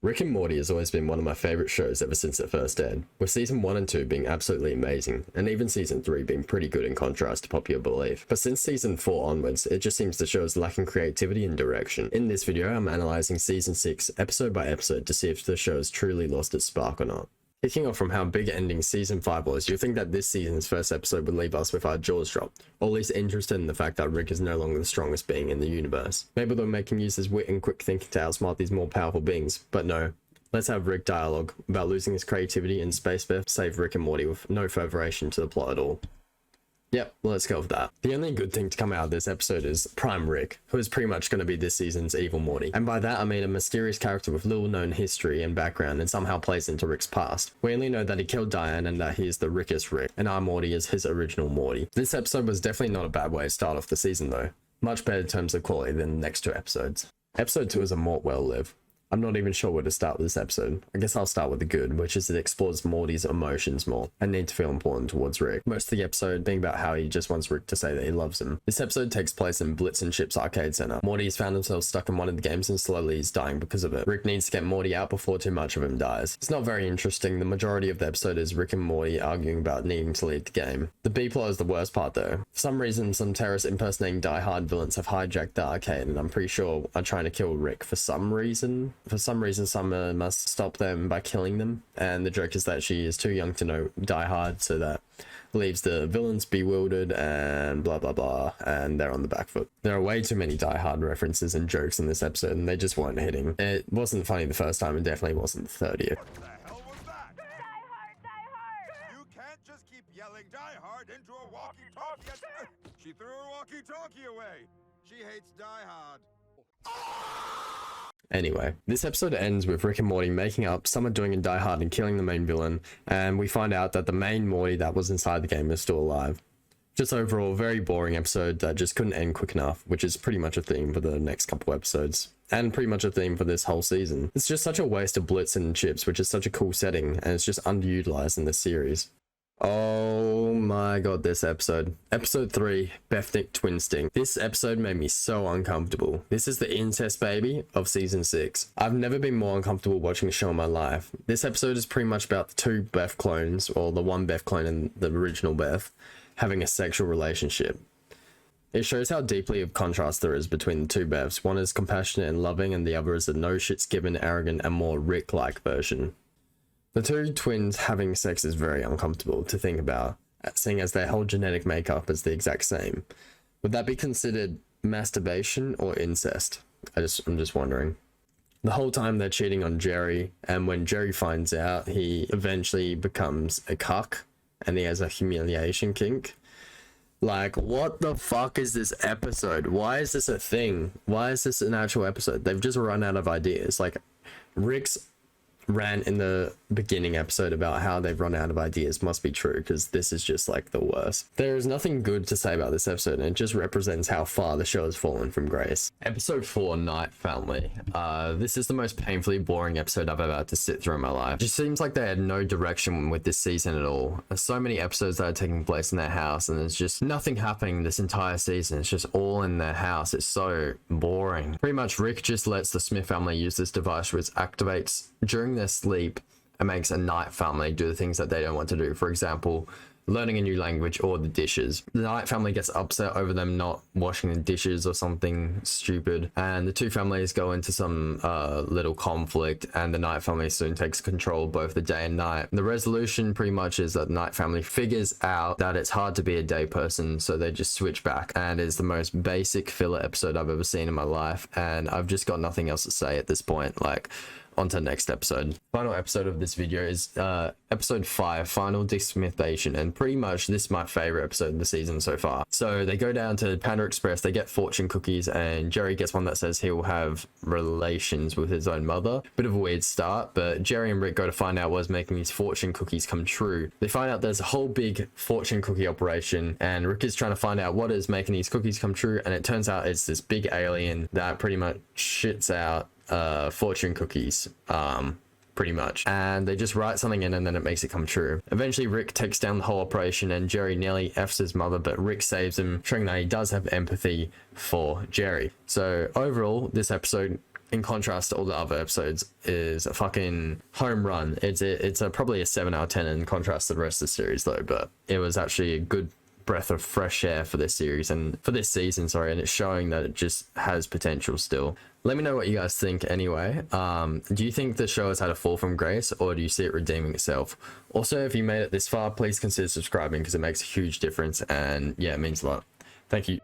Rick and Morty has always been one of my favourite shows ever since it first aired, with season 1 and 2 being absolutely amazing, and even season 3 being pretty good in contrast to popular belief. But since season 4 onwards, it just seems the show is lacking creativity and direction. In this video, I'm analysing season 6 episode by episode to see if the show has truly lost its spark or not. Kicking off from how big ending season 5 was, you'd think that this season's first episode would leave us with our jaws dropped, or at least interested in the fact that Rick is no longer the strongest being in the universe. Maybe they're making use his wit and quick thinking to outsmart these more powerful beings, but no. Let's have Rick dialogue about losing his creativity and space theft save Rick and Morty with no furtheration to the plot at all. Yep, let's go with that. The only good thing to come out of this episode is Prime Rick, who is pretty much going to be this season's evil Morty. And by that I mean a mysterious character with little known history and background and somehow plays into Rick's past. We only know that he killed Diane and that he is the Rickest Rick, and our Morty is his original Morty. This episode was definitely not a bad way to start off the season though. Much better in terms of quality than the next two episodes. Episode 2 is a Mort well lived. I'm not even sure where to start with this episode. I guess I'll start with the good, which is it explores Morty's emotions more and need to feel important towards Rick. Most of the episode being about how he just wants Rick to say that he loves him. This episode takes place in Blitz and Chip's arcade center. Morty's found himself stuck in one of the games and slowly is dying because of it. Rick needs to get Morty out before too much of him dies. It's not very interesting. The majority of the episode is Rick and Morty arguing about needing to leave the game. The B-plot is the worst part though. For some reason, some terrorists impersonating die-hard villains have hijacked the arcade and I'm pretty sure are trying to kill Rick for some reason. Summer must stop them by killing them, and the joke is that she is too young to know Die Hard, so that leaves the villains bewildered and blah blah blah, and they're on the back foot. There are way too many Die Hard references and jokes in this episode, and they just weren't hitting. It wasn't funny the first time, and definitely wasn't the 30th. What the hell was that? Die Hard, Die Hard! You can't just keep yelling Die Hard into a walkie-talkie. She threw her walkie-talkie away. She hates Die Hard. Anyway, this episode ends with Rick and Morty making up, Summer doing a Die Hard and killing the main villain, and we find out that the main Morty that was inside the game is still alive. Just overall, very boring episode that just couldn't end quick enough, which is pretty much a theme for the next couple episodes, and pretty much a theme for this whole season. It's just such a waste of Blitz and Chips, which is such a cool setting, and it's just underutilized in this series. Oh my god, this episode. Episode 3, Bethic Twinstinct. This episode made me so uncomfortable. This is the incest baby of season 6. I've never been more uncomfortable watching a show in my life. This episode is pretty much about the two Beth clones, or the one Beth clone and the original Beth, having a sexual relationship. It shows how deeply of contrast there is between the two Beths. One is compassionate and loving, and the other is a no shits given, arrogant, and more Rick-like version. The two twins having sex is very uncomfortable to think about, seeing as their whole genetic makeup is the exact same. Would that be considered masturbation or incest? I'm just wondering. The whole time they're cheating on Jerry, and when Jerry finds out, he eventually becomes a cuck, and he has a humiliation kink. Like, what the fuck is this episode? Why is this a thing? Why is this an actual episode? They've just run out of ideas. Like, Rick's rant in the beginning episode about how they've run out of ideas must be true, because this is just like the worst. There is nothing good to say about this episode, and it just represents how far the show has fallen from grace. Episode 4, Night Family. This is the most painfully boring episode I've ever had to sit through in my life. It just seems like they had no direction with this season at all. There's so many episodes that are taking place in their house, and there's just nothing happening this entire season. It's just all in their house. It's so boring. Pretty much Rick just lets the Smith family use this device which activates during their sleep and makes a Night Family do the things that they don't want to do. For example, learning a new language or the dishes. The Night Family gets upset over them not washing the dishes or something stupid, and the two families go into some little conflict, and the Night Family soon takes control of both the day and night. The resolution pretty much is that the Night Family figures out that it's hard to be a day person, so they just switch back, and it's the most basic filler episode I've ever seen in my life, and I've just got nothing else to say at this point. Like, on to the next episode. Final episode of this video is episode 5, Final DeSmithation, and pretty much this is my favorite episode of the season so far. So they go down to Panda Express, they get fortune cookies, and Jerry gets one that says he will have relations with his own mother. Bit of a weird start, but Jerry and Rick go to find out what's making these fortune cookies come true. They find out there's a whole big fortune cookie operation, and Rick is trying to find out what is making these cookies come true, and it turns out it's this big alien that pretty much shits out fortune cookies, pretty much, and they just write something in and then it makes it come true. Eventually Rick takes down the whole operation and Jerry nearly F's his mother, but Rick saves him, showing that he does have empathy for Jerry. So overall, this episode in contrast to all the other episodes, is a fucking home run. It's probably a 7 out of 10 in contrast to the rest of the series though, but it was actually a good breath of fresh air for this series and for this season, sorry, and it's showing that it just has potential still. Let me know what you guys think anyway. Do you think the show has had a fall from grace, or do you see it redeeming itself? Also, if you made it this far, please consider subscribing because it makes a huge difference, and yeah, it means a lot. Thank you.